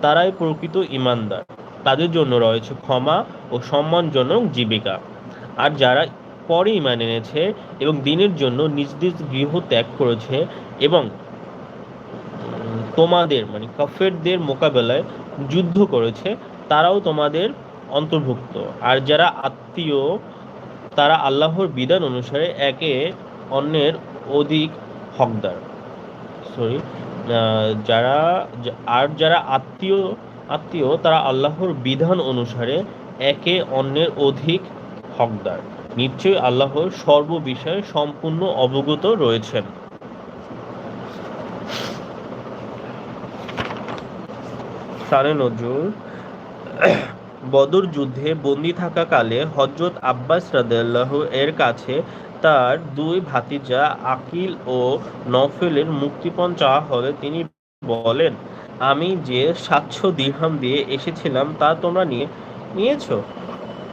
তারাই প্রকৃত ঈমানদার। তাদের জন্য রয়েছে ক্ষমা ও সম্মানজনক জীবিকা। আর যারা পরে ঈমান এনেছে এবং দ্বীনের জন্য নিজ নিজ গৃহ ত্যাগ করেছে এবং তোমাদের মানে কাফেরদের মোকাবেলায় যুদ্ধ করেছে, তারাও তোমাদের অন্তর্ভুক্ত। আর যারা আত্মীয়, তারা আল্লাহর বিধান অনুসারে একে অন্যের অধিক হকদার। সরি, যারা যারা আত্মীয় আত্মীয় তারা আল্লাহর বিধান অনুসারে একে অন্যের অধিক হকদার। নিশ্চয়ই আল্লাহর সর্ববিষয়ে সম্পূর্ণ অবগত রয়েছেন। শানে নজরুল। বদর যুদ্ধে বন্দী থাকাকালে হযরত আব্বাস রাদিয়াল্লাহু এর কাছে তার দুই ভাতিজা আকিল ও নওফেলের মুক্তিপণ চাওয়া হলে তিনি বলেন, আমি যে 700 দিরহাম দিয়ে এসেছিলাম তা তোমরা নিয়েছো।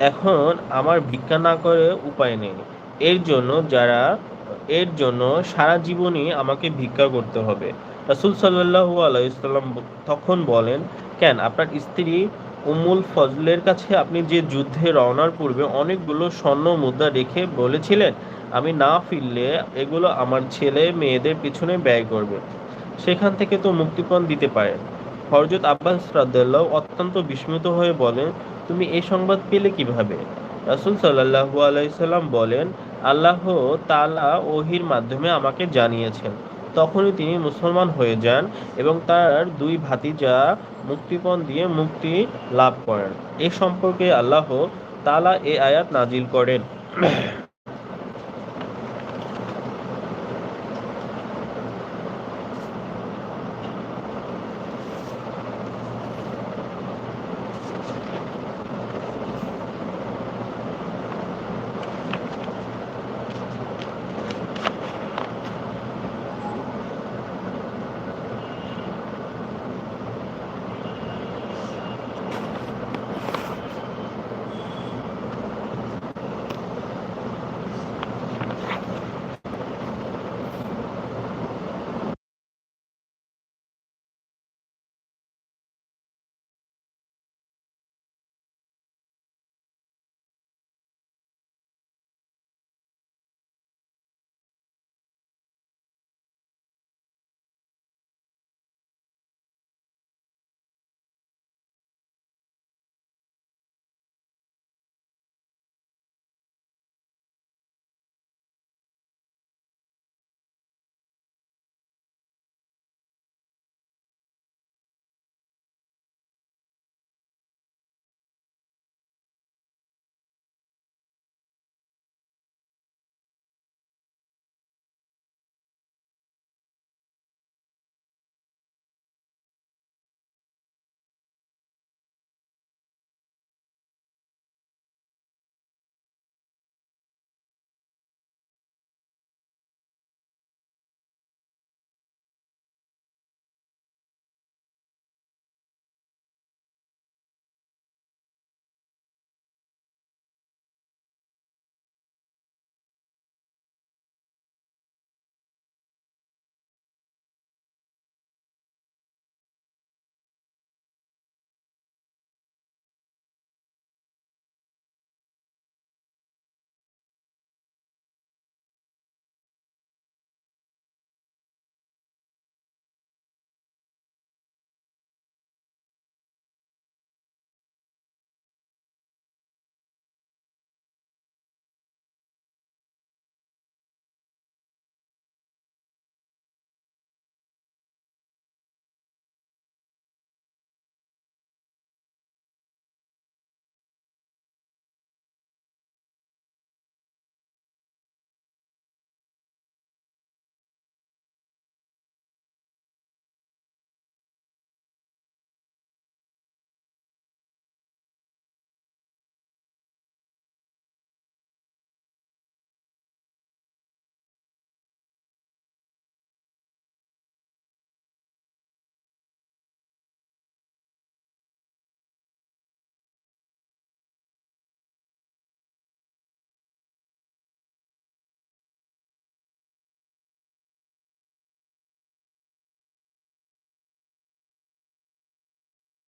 এখন আমার ভিক্ষা না করে উপায় নেই। এর জন্য সারা জীবনই আমাকে ভিক্ষা করতে হবে। রাসূল সাল্লাল্লাহু আলাইহি ওয়াসাল্লাম তখন বলেন, কেন, আপনার স্ত্রী উম্মুল ফজলের কাছে আপনি যে যুদ্ধে রওনার পূর্বে অনেকগুলো স্বর্ণ মুদ্রা রেখে বলেছিলেন, আমি না ফিরলে এগুলো আমার ছেলে মেয়েদের পিছনে ব্যয় করবে, সেখান থেকে তো মুক্তিপণ দিতে পারেন। হযরত আব্বাস রাদিয়াল্লাহু অত্যন্ত বিস্মিত হয়ে বলেন, তুমি এই সংবাদ পেলে কিভাবে? রাসূল সাল্লাল্লাহু আলাইহি সাল্লাম বলেন, আল্লাহ তাআলা ওহীর মাধ্যমে আমাকে জানিয়েছেন। তখনই তিনি মুসলমান হয়ে যান এবং তার দুই ভাতিজা মুক্তিপণ দিয়ে মুক্তি লাভ করেন। এ সম্পর্কে আল্লাহ তাআলা এ আয়াত নাজিল করেন।